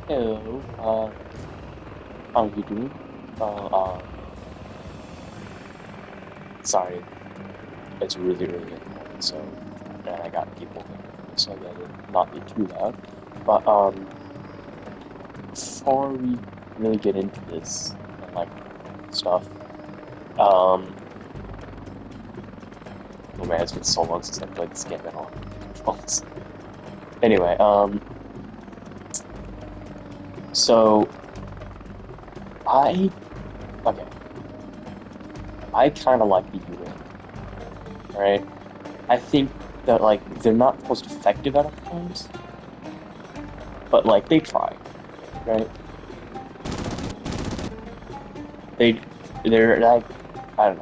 Hello, how are you doing? Uh, uh, Sorry, it's really early in the morning, so, and I got people there, so I gotta not be too loud. But, before we really get into this, and, like, stuff, um, oh man, it's been so long since I played this game at all. Controls. Anyway, so, I, okay, I kinda like the UN, right? I think that, like, they're not most effective at all times, but, like, they try, right? They they're like I don't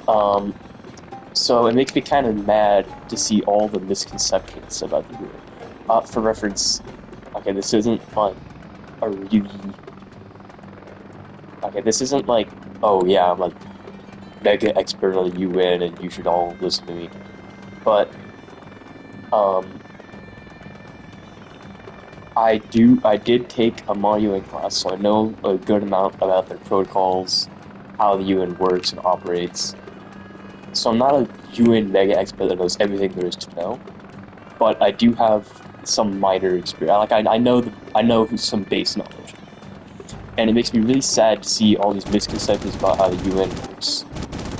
know. So it makes me kind of mad to see all the misconceptions about the hero. For reference, okay, this isn't like a really okay. This isn't like oh yeah, I'm like mega expert on the UN and you should all listen to me. But um, I did take a modeling class, so I know a good amount about their protocols, how the UN works and operates. So I'm not a UN mega expert that knows everything there is to know, but I do have some minor experience. Like I know some base knowledge, and it makes me really sad to see all these misconceptions about how the UN works,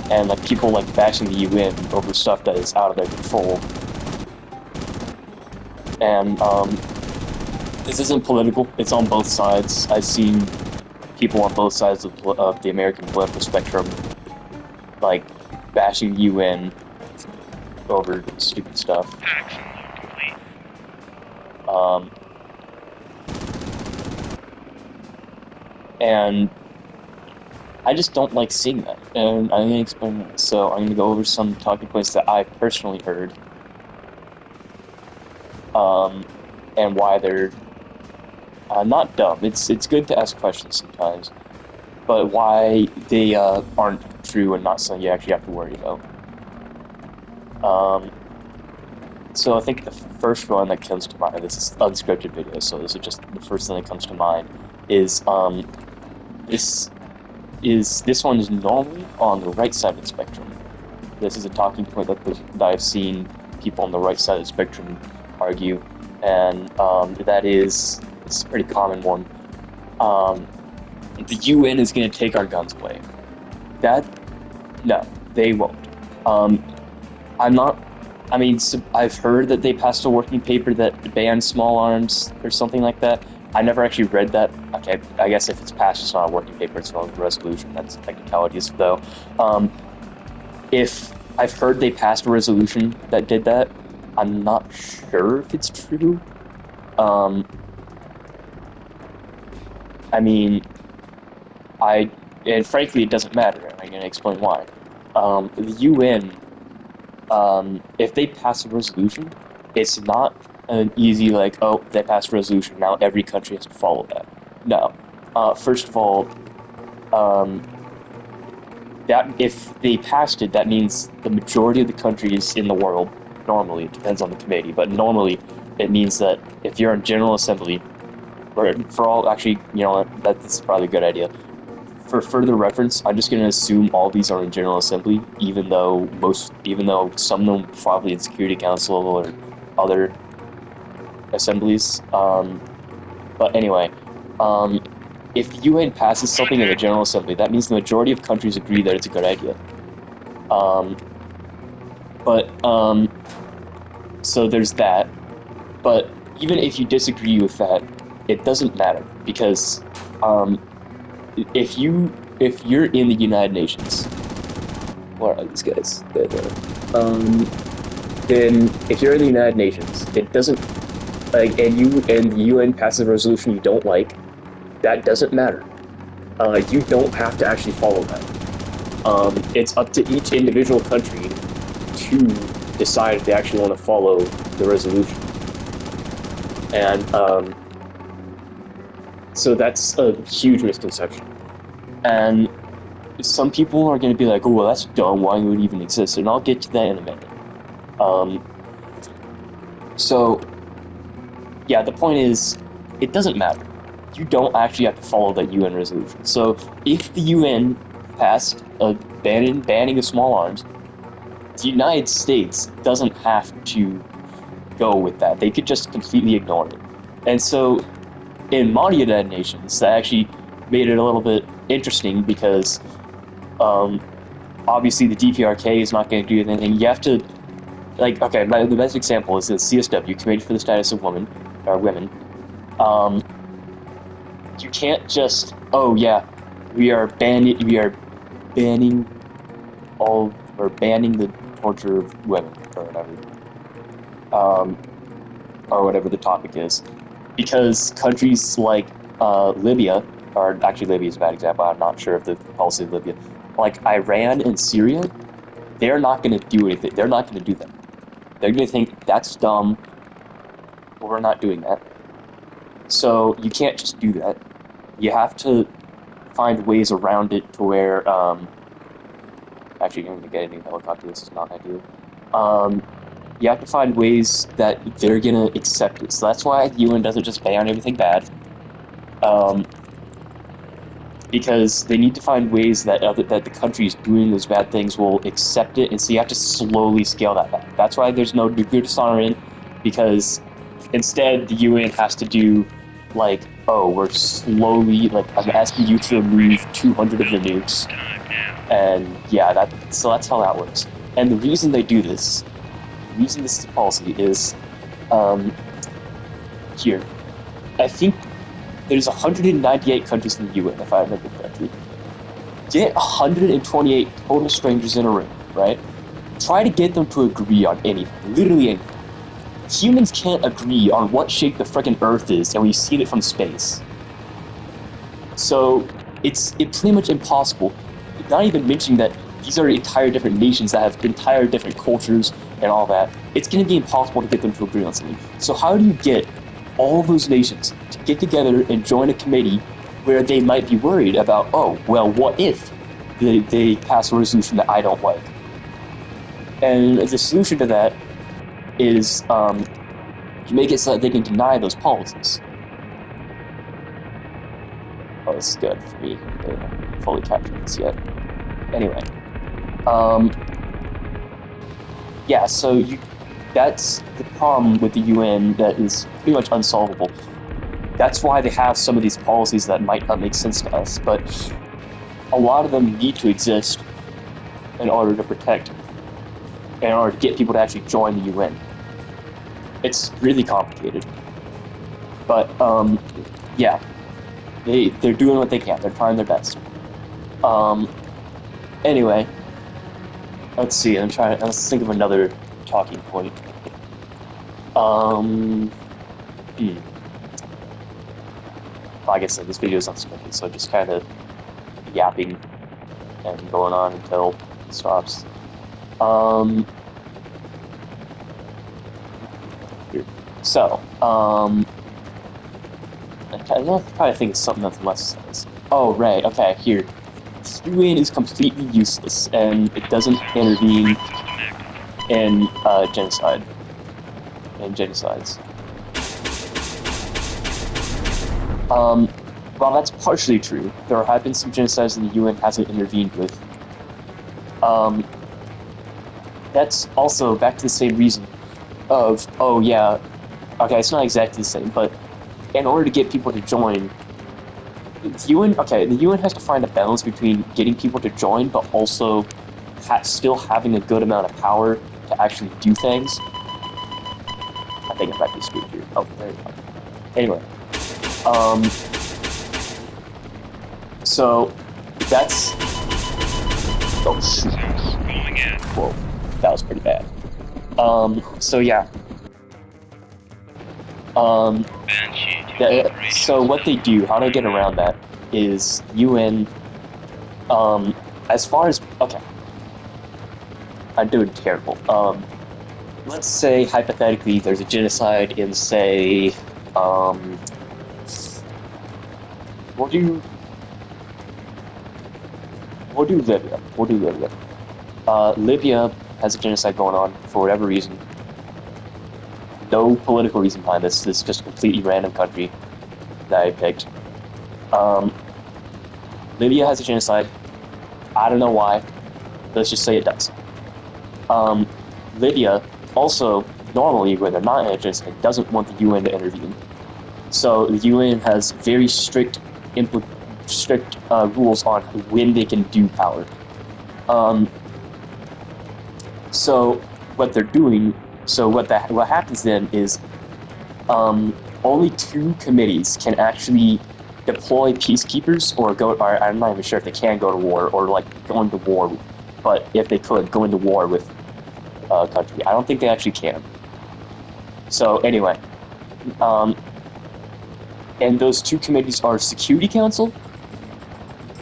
and like people like bashing the UN over stuff that is out of their control. And this isn't political; it's on both sides. I've seen people on both sides of the American political spectrum like bashing the UN over stupid stuff. Um, and I just don't like seeing that, and I'm gonna explain why. So I'm gonna go over some talking points that I personally heard, um, and why they're not dumb. It's good to ask questions sometimes, but why they aren't true and not something you actually have to worry about. Um, so I think the first one that comes to mind, this is unscripted video, so this is just the first thing that comes to mind, is this this one is normally on the right side of the spectrum. This is a talking point that I've seen people on the right side of the spectrum argue, and that is it's a pretty common one. Um, the UN is going to take our guns away. That no, they won't. Um, I'm not. I mean, I've heard that they passed a working paper that bans small arms or something like that. I never actually read that. Okay, I guess if it's passed, it's not a working paper; it's not a resolution. That's technicalities, though. Um, if I've heard they passed a resolution that did that, I'm not sure if it's true. Um, I mean, I and frankly, it doesn't matter. And I'm going to explain why. The UN, if they pass a resolution, it's not an easy like, oh, they passed a resolution. Now every country has to follow that. No. First of all, um, that if they passed it, that means the majority of the countries in the world, normally, it depends on the committee, but normally it means that if you're in General Assembly, or for all, actually, you know what, that's probably a good idea. For further reference, I'm just going to assume all these are in General Assembly, even though some of them probably in Security Council or other assemblies. But anyway, um, if the UN passes something in the General Assembly, that means the majority of countries agree that it's a good idea. Um, but so there's that. But even if you disagree with that, it doesn't matter because um, if you're in the United Nations, what are these guys? Then if you're in the United Nations, it doesn't like and the UN passes a resolution you don't like, that doesn't matter. You don't have to actually follow that. It's up to each individual country to decide if they actually want to follow the resolution. And so that's a huge misconception. And some people are going to be like, oh, well, that's dumb. Why would it even exist? And I'll get to that in a minute. Um, so yeah, the point is, it doesn't matter. You don't actually have to follow that UN resolution. So if the UN passed a banning of small arms, the United States doesn't have to go with that. They could just completely ignore it. And so in United nations, that actually made it a little bit interesting because um, obviously the DPRK is not going to do anything. You have to, like, okay, the best example is the CSW, Committee for the Status of Women, or Women. Um, you can't just, oh yeah, we are banning all, or banning the torture of women, um, or whatever the topic is, because countries like Libya, or actually Libya is a bad example. I'm not sure of the policy of Libya, like Iran and Syria, they're not going to do anything. They're not going to do that. They're going to think that's dumb. We're not doing that. So you can't just do that. You have to find ways around it to where actually going to get a new helicopter. This is not ideal. Um, you have to find ways that they're gonna accept it. So that's why the UN doesn't just ban everything bad, um, because they need to find ways that that the countries doing those bad things will accept it, and so you have to slowly scale that back. That's why there's no nuclear disarmament, because instead the UN has to do like, oh, we're slowly, like, I'm asking you to remove 200 of your nukes, and yeah, that's how that works. And the reason they do this, the reason this is a policy is, um, here, I think there's 198 countries in the UN, if I remember correctly. Get 128 total strangers in a room, right? Try to get them to agree on anything, literally anything. Humans can't agree on what shape the frickin' Earth is, and we've seen it from space. So it's pretty much impossible. Not even mentioning that these are entire different nations that have entire different cultures and all that. It's going to be impossible to get them to agree on something. So how do you get all those nations to get together and join a committee where they might be worried about, oh, well, what if they pass a resolution that I don't like? And the solution to that is you make it so that they can deny those policies. Oh, this is good for me. They haven't fully captured this yet. Anyway, um, yeah, so that's the problem with the UN that is pretty much unsolvable. That's why they have some of these policies that might not make sense to us, but a lot of them need to exist in order to protect, in order to get people to actually join the UN. It's really complicated. But, yeah, they're doing what they can. They're trying their best. Anyway, let's think of another talking point. Like I said, this video is unscripted, so just kind of yapping and going on until it stops. So, I probably think it's something that less says. Oh, right, okay, here. UN is completely useless, and it doesn't intervene in genocides. While that's partially true, there have been some genocides that the UN hasn't intervened with. That's also back to the same reason of, oh yeah, okay, it's not exactly the same, but in order to get people to join, the UN has to find a balance between getting people to join, but also still having a good amount of power to actually do things. I think I might be screwed here. Oh, there you go. Anyway, so that's. Oh shoot! Whoa, that was pretty bad. So yeah. So what they do, how they get around that, is UN. As far as okay, I'm doing terrible. Let's say hypothetically there's a genocide in, say, we'll do Libya. We'll do Libya. Libya has a genocide going on for whatever reason. no political reason behind this. This is just a completely random country that I picked. Libya has a genocide. I don't know why. Let's just say it does. Libya also, normally, when they're not in a genocide, doesn't want the UN to intervene. So the UN has very strict rules on when they can do power. So what they're doing, what happens then is only 2 committees can actually deploy peacekeepers or go. Or I'm not even sure if they can go to war or like go into war, but if they could go into war with a country, I don't think they actually can. So anyway, and those 2 committees are Security Council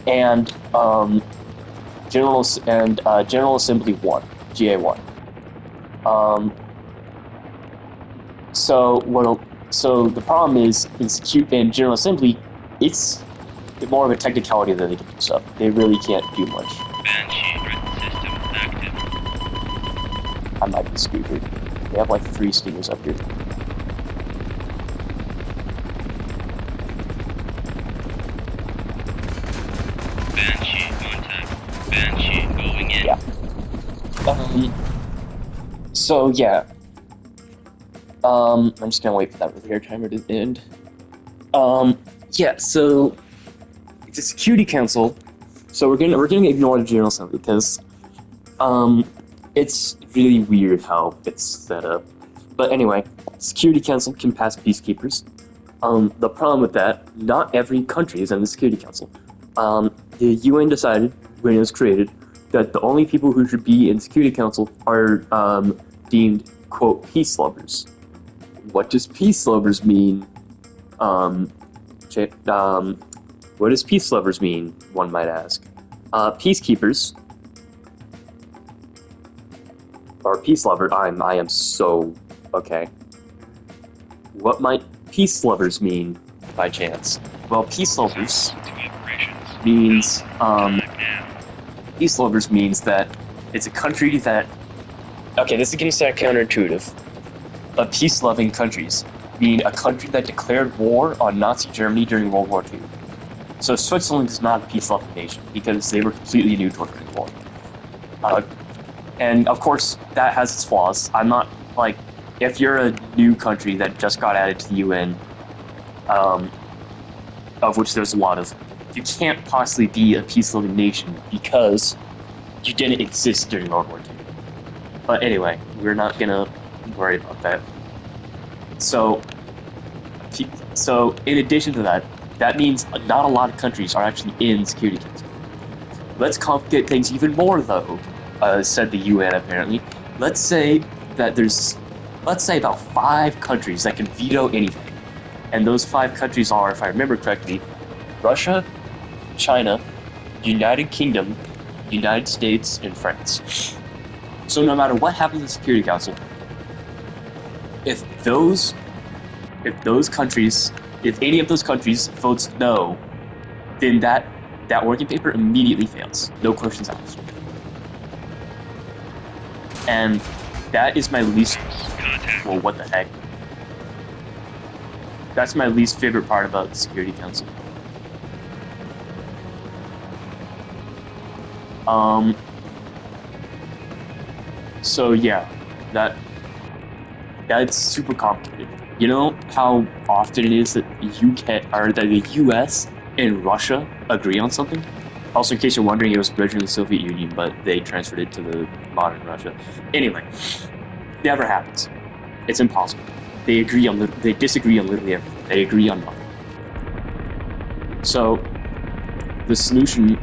and General Assembly 1, GA1. So the problem is in General Assembly, it's more of a technicality that they can do stuff. They really can't do much. Banshee system active. I might be stupid. They have like 3 steamers up here. Banshee contact. Banshee going in. Yeah. So yeah. I'm just gonna wait for that repair timer to end. Yeah, so it's a Security Council. So we're gonna ignore the General Assembly because it's really weird how it's set up. But anyway, Security Council can pass peacekeepers. The problem with that, not every country is in the Security Council. The UN decided when it was created that the only people who should be in Security Council are deemed, quote, peace lovers. What does peace lovers mean? What does peace lovers mean, one might ask? Peacekeepers, or peace lover, I am so, okay. What might peace lovers mean, by chance? Well, peace lovers means, peace lovers means that it's a country that, okay, this is going to sound counterintuitive, but peace-loving countries mean a country that declared war on Nazi Germany during World War II. So Switzerland is not a peace-loving nation because they were completely neutral during the war. And of course, that has its flaws. I'm not, like, if you're a new country that just got added to the UN, of which there's a lot of, you can't possibly be a peace-loving nation because you didn't exist during World War II. But anyway, we're not gonna worry about that. So in addition to that, that means not a lot of countries are actually in Security Council. Let's complicate things even more, though, said the UN apparently. Let's say about 5 countries that can veto anything. And those 5 countries are, if I remember correctly, Russia, China, United Kingdom, United States, and France. So no matter what happens in the Security Council, if any of those countries votes no, then that working paper immediately fails. No questions asked. And that is my least, well, what the heck? That's my least favorite part about the Security Council. So yeah, that's super complicated. You know how often it is that the US and Russia agree on something? Also, in case you're wondering, it was originally the Soviet Union, but they transferred it to the modern Russia. Anyway, never happens. It's impossible. They disagree on literally everything. They agree on nothing. So the solution.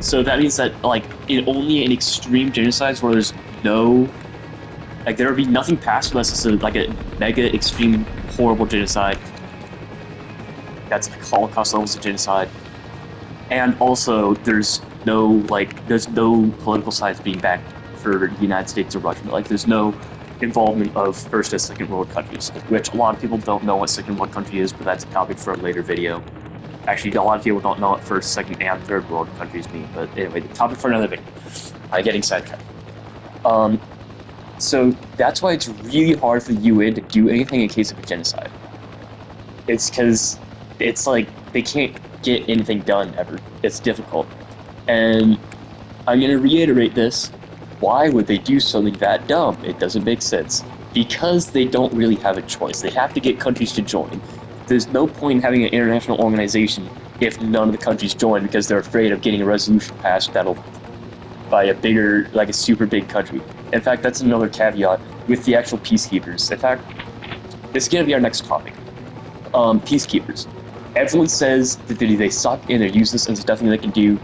So that means that, like, only in extreme genocides where there's no, like, there would be nothing past unless it's a mega extreme horrible genocide. That's like Holocaust levels of genocide. And also, there's no political sides being backed for the United States or Russia. Like, there's no involvement of first and second world countries, which a lot of people don't know what second world country is, but that's a topic for a later video. Actually, a lot of people don't know what first, second, and third world countries mean, but anyway, the topic for another video. I'm getting sidetracked. So that's why it's really hard for the UN to do anything in case of a genocide. It's because it's like they can't get anything done ever. It's difficult. And I'm going to reiterate this. Why would they do something that dumb? It doesn't make sense. Because they don't really have a choice. They have to get countries to join. There's no point in having an international organization if none of the countries join because they're afraid of getting a resolution passed that'll by a bigger, like a super big country. In fact, that's another caveat with the actual peacekeepers. In fact, this is going to be our next topic. Peacekeepers. Everyone says that they suck and they're useless and there's nothing they can do,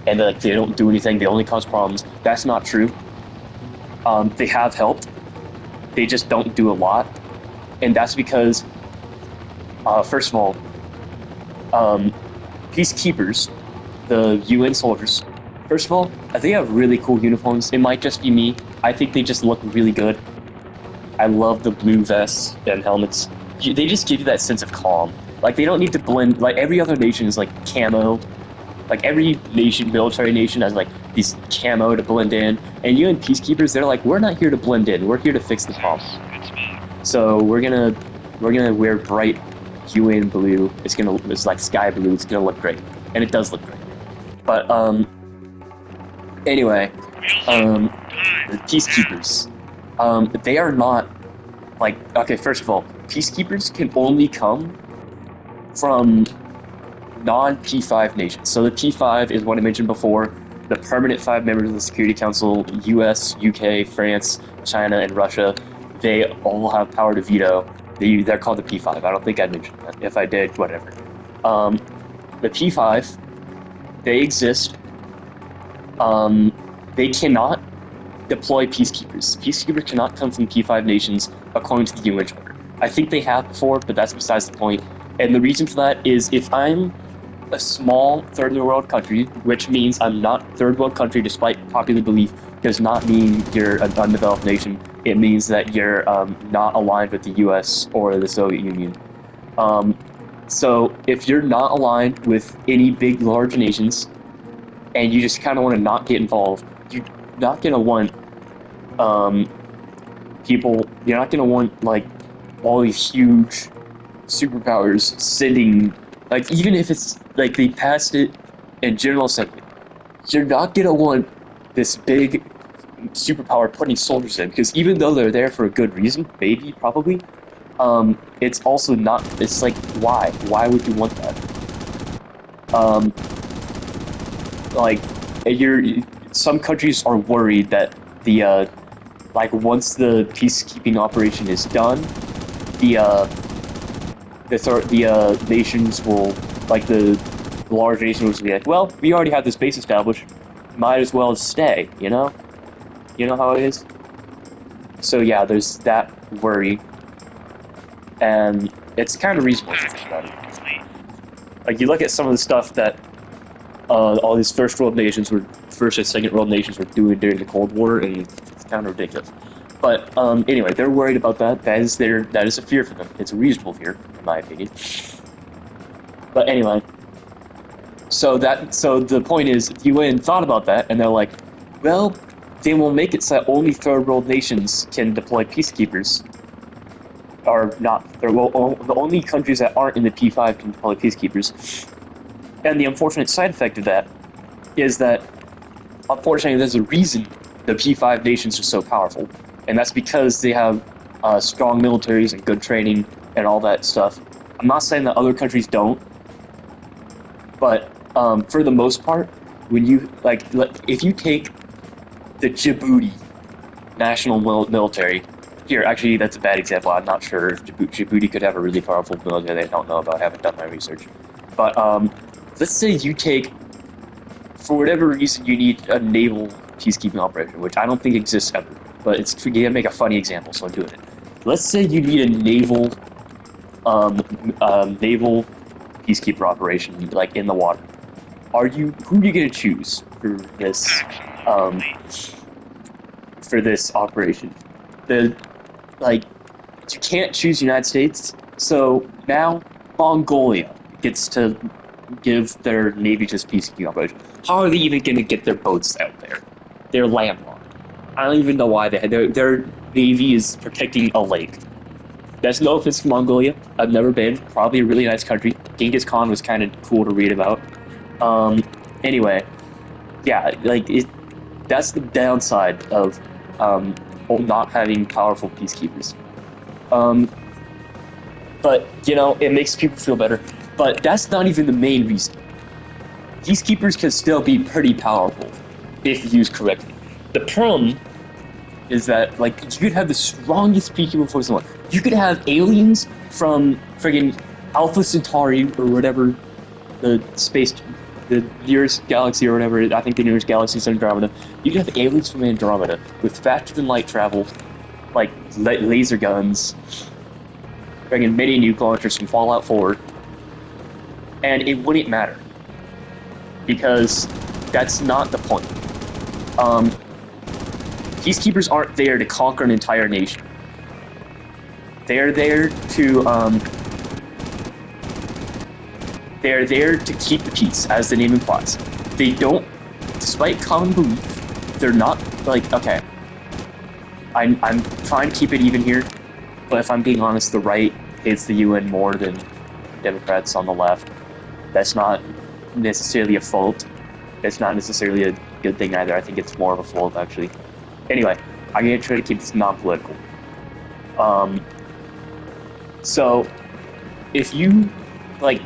and like they don't do anything. They only cause problems. That's not true. They have helped. They just don't do a lot, and that's because, first of all, peacekeepers, the UN soldiers. First of all, they have really cool uniforms. It might just be me. I think they just look really good. I love the blue vests and helmets. They just give you that sense of calm. Like they don't need to blend. Like every other nation is like camo. Like every nation, military nation, has like these camo to blend in. And UN peacekeepers, they're like, we're not here to blend in. We're here to fix the problem. So we're gonna wear bright UN blue. It's like sky blue. It's gonna look great, and it does look great. But anyway, the peacekeepers, they are not like, okay. First of all, peacekeepers can only come from non-P5 nations. So the P5 is what I mentioned before, the permanent 5 members of the Security Council: US, UK, France, China, and Russia. They all have power to veto. They're called the P5. I don't think I mentioned that. If I did, whatever. The P5, they exist. They cannot deploy peacekeepers. Peacekeepers cannot come from P5 nations according to the UN Charter. I think they have before, but that's besides the point. And the reason for that is if I'm a small third world country, which means I'm not third world country despite popular belief, does not mean you're an undeveloped nation. It means that you're not aligned with the US or the Soviet Union. So if you're not aligned with any big, large nations, and you just kind of want to not get involved, you're not going to want people, you're not going to want like all these huge superpowers sending, like, even if it's like they passed it in General Assembly, you're not gonna want this big superpower putting soldiers in, because even though they're there for a good reason, maybe, probably, it's also not, it's like, why would you want that? Like, some countries are worried that the like once the peacekeeping operation is done, the nations will, like the large nations will be like, well, we already have this base established, might as well stay, you know? You know how it is? So yeah, there's that worry, and it's kind of reasonable to think about it. Like, you look at some of the stuff that all these first and second world nations were doing during the Cold War, and it's kind of ridiculous. But anyway, they're worried about that. That is a fear for them. It's a reasonable fear, in my opinion. But anyway, so the point is, the UN thought about that, and they're like, well, they will make it so that only third world nations can deploy peacekeepers. Or not, the only countries that aren't in the P5 can deploy peacekeepers. And the unfortunate side effect of that is that, unfortunately, there's a reason the P5 nations are so powerful, and that's because they have strong militaries and good training and all that stuff. I'm not saying that other countries don't, but for the most part, when you if you take the Djibouti national military, here, actually, that's a bad example. I'm not sure if Djibouti could have a really powerful military. I don't know about. I haven't done my research, but let's say you take, for whatever reason, you need a naval peacekeeping operation, which I don't think exists ever, but it's to make a funny example, so I'm doing it. Let's say you need a naval peacekeeper operation, like in the water. Who are you gonna choose for this operation? You can't choose the United States, so now Mongolia gets to give their navy just peacekeeping operation. How are they even going to get their boats out there? They're landlocked. I don't even know why they're navy is protecting a lake. That's no offense to Mongolia. I've never been. Probably a really nice country. Genghis Khan was kind of cool to read about. Anyway, yeah, like that's the downside of not having powerful peacekeepers. But you know, it makes people feel better. But that's not even the main reason. Peacekeepers can still be pretty powerful if used correctly. The problem is that like you could have the strongest peacekeeper force in the world. You could have aliens from friggin' Alpha Centauri or whatever the nearest galaxy or whatever. I think the nearest galaxy is Andromeda. You could have aliens from Andromeda with faster than light travel, like laser guns, friggin' mini nuke launchers from Fallout 4, and it wouldn't matter because that's not the point. Peacekeepers aren't there to conquer an entire nation. They're there to keep the peace, as the name implies. They don't, despite common belief, they're not like, okay, I'm trying to keep it even here, but if I'm being honest, the right hates the UN more than Democrats on the left. That's not necessarily a fault. It's not necessarily a good thing either. I think it's more of a fault, actually. Anyway, I'm gonna try to keep this non-political. So, if you, like,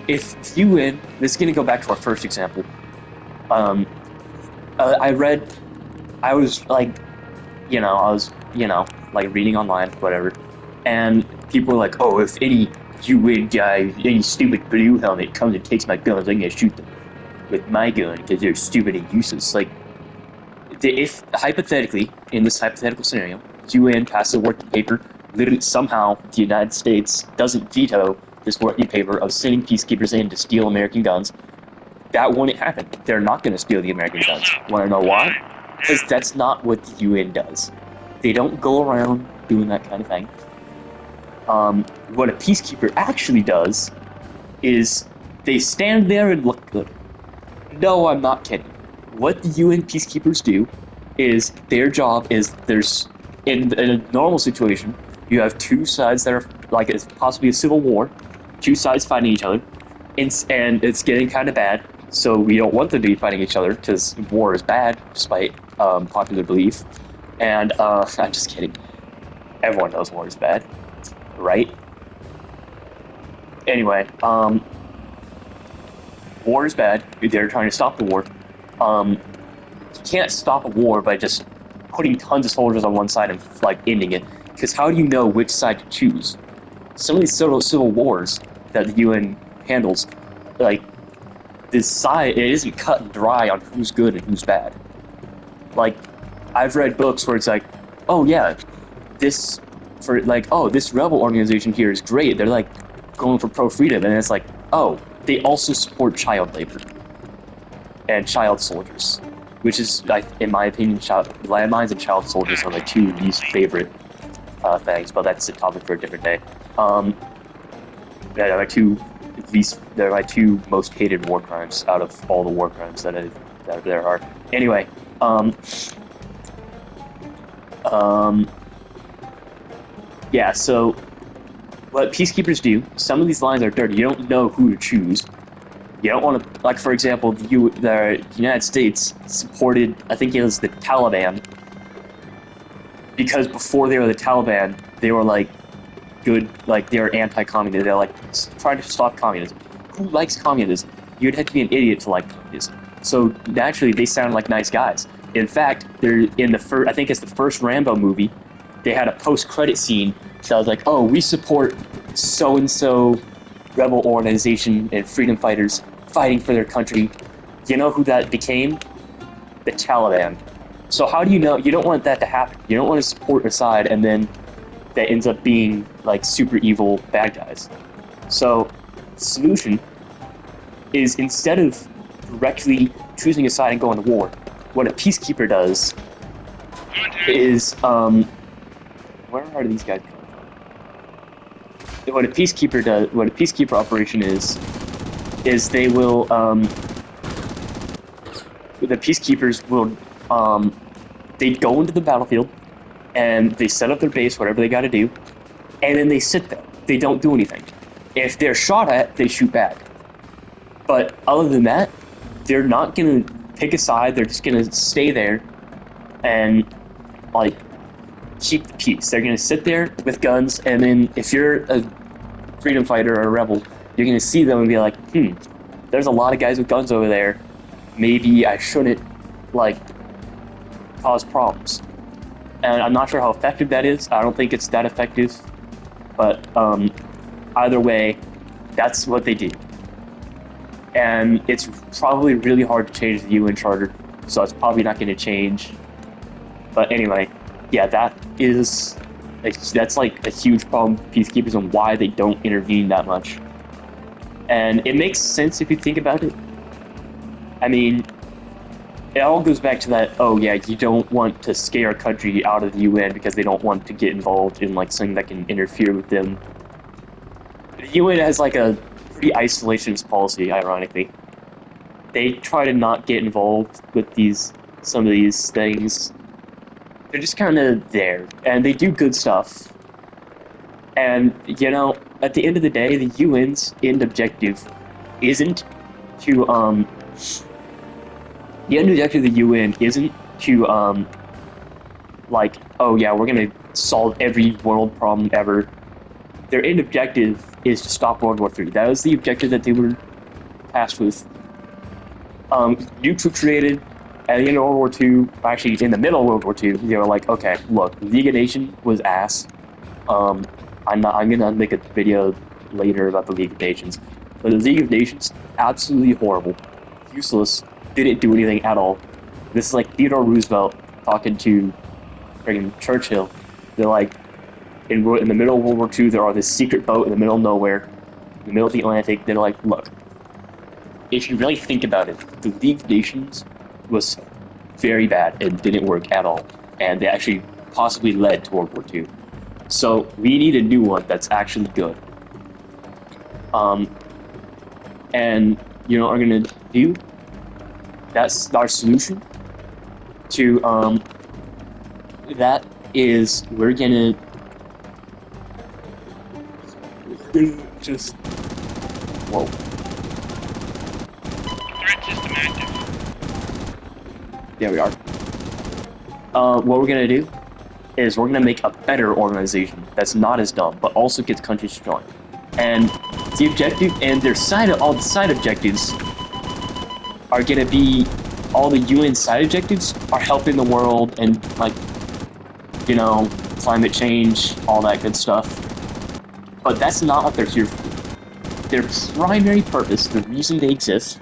if UN, this is gonna go back to our first example. I was like, like reading online, whatever, and people were like, oh, if any UN guy, any stupid blue helmet comes and takes my guns, I'm gonna shoot them with my gun because they're stupid and useless. Like, if hypothetically, in this hypothetical scenario, UN passes a working paper, literally somehow the United States doesn't veto this working paper of sending peacekeepers in to steal American guns, that wouldn't happen. They're not going to steal the American guns. Want to know why? Because that's not what the UN does. They don't go around doing that kind of thing. What a peacekeeper actually does is they stand there and look good. No, I'm not kidding. What the UN peacekeepers do is their job is in a normal situation, you have two sides that are like it's possibly a civil war, two sides fighting each other, and it's getting kind of bad. So we don't want them to be fighting each other because war is bad, despite popular belief. And I'm just kidding. Everyone knows war is bad, right? Anyway, war is bad. They're trying to stop the war. You can't stop a war by just putting tons of soldiers on one side and like ending it. Because how do you know which side to choose? Some of these civil wars that the UN handles, like this side, it isn't cut and dry on who's good and who's bad. Like, I've read books where it's like, oh yeah, this rebel organization here is great. They're like going for pro-freedom, and it's like, oh, they also support child labor and child soldiers, which is, like, in my opinion, landmines and child soldiers are my two least favorite things, but that's a topic for a different day. They're my two most hated war crimes out of all the war crimes that there are. Anyway, yeah, so what peacekeepers do, some of these lines are dirty. You don't know who to choose. You don't want to, like, for example, the United States supported, I think it was the Taliban, because before they were the Taliban, they were, like, good, like, they were anti-communist. They're, like, trying to stop communism. Who likes communism? You'd have to be an idiot to like communism. So, naturally, they sound like nice guys. In fact, they're in the I think it's the first Rambo movie, they had a post-credit scene that was like, oh, we support so-and-so rebel organization and freedom fighters fighting for their country. You know who that became? The Taliban. So how do you know? You don't want that to happen. You don't want to support a side and then that ends up being like super evil bad guys. So the solution is, instead of directly choosing a side and going to war, what a peacekeeper does is, where are these guys coming from? What a peacekeeper operation is they will, the peacekeepers will, they go into the battlefield and they set up their base, whatever they got to do, and then they sit there. They don't do anything. If they're shot at, they shoot back. But other than that, they're not gonna pick a side. They're just gonna stay there and like keep the peace. They're gonna sit there with guns, and then if you're a freedom fighter or a rebel, you're gonna see them and be like, there's a lot of guys with guns over there. Maybe I shouldn't like cause problems. And I'm not sure how effective that is. I don't think it's that effective. But either way, that's what they do. And it's probably really hard to change the UN Charter, so it's probably not going to change. But anyway, yeah, that's like a huge problem with peacekeepers and why they don't intervene that much. And it makes sense if you think about it. I mean, it all goes back to that, oh yeah, you don't want to scare a country out of the UN because they don't want to get involved in like something that can interfere with them. The UN has like a pretty isolationist policy, ironically. They try to not get involved with some of these things. They're just kind of there, and they do good stuff. And, you know, at the end of the day, the UN's end objective isn't to, the end objective of the UN isn't to, like, oh yeah, we're gonna solve every world problem ever. Their end objective is to stop World War III. That was the objective that they were tasked with. Nukes were created at the end of World War II, actually in the middle of World War II. They were like, okay, look, League of Nations was ass. I'm gonna make a video later about the League of Nations. But the League of Nations, absolutely horrible. Useless. Didn't do anything at all. This is like Theodore Roosevelt talking to friggin' Churchill. They're like, in the middle of World War II, there are this secret boat in the middle of nowhere, in the middle of the Atlantic. They're like, look, if you really think about it, the League of Nations was very bad and didn't work at all. And they actually possibly led to World War II. So we need a new one that's actually good. And you know what I'm gonna do? That's our solution to that is we're gonna just whoa. Threat system active. There we are. What we're gonna do is we're gonna make a better organization that's not as dumb, but also gets countries strong. And the objective and all the side objectives are gonna be all the UN side objectives are helping the world and like, you know, climate change, all that good stuff. But that's not what they're here for. Their primary purpose, the reason they exist,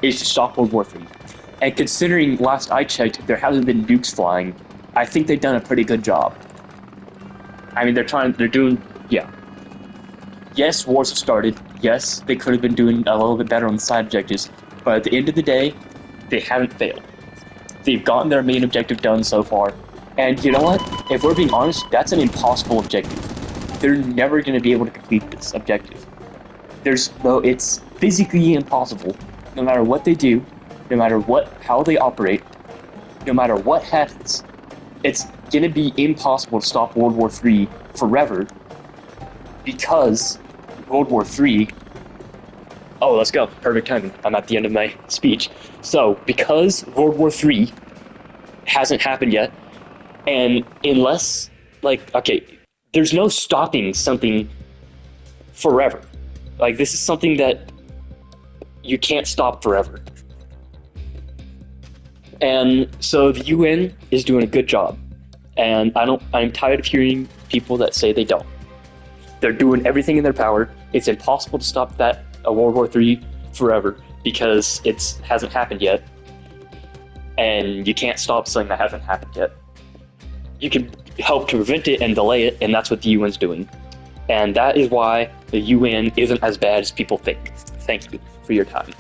is to stop World War III. And considering last I checked, there hasn't been nukes flying, I think they've done a pretty good job. I mean, they're doing, yeah. Yes, wars have started. Yes, they could have been doing a little bit better on the side objectives. But at the end of the day, they haven't failed. They've gotten their main objective done so far. And you know what? If we're being honest, that's an impossible objective. They're never going to be able to complete this objective. It's physically impossible. No matter what they do, no matter how they operate, no matter what happens, it's going to be impossible to stop World War III forever because World War III. Oh, let's go. Perfect timing. I'm at the end of my speech. So, because World War III hasn't happened yet, and unless, like, okay, there's no stopping something forever. Like, this is something that you can't stop forever. And so the UN is doing a good job. And I'm tired of hearing people that say they don't. They're doing everything in their power. It's impossible to stop World War III forever because it hasn't happened yet. And you can't stop something that hasn't happened yet. You can help to prevent it and delay it, and that's what the UN's doing. And that is why the UN isn't as bad as people think. Thank you for your time.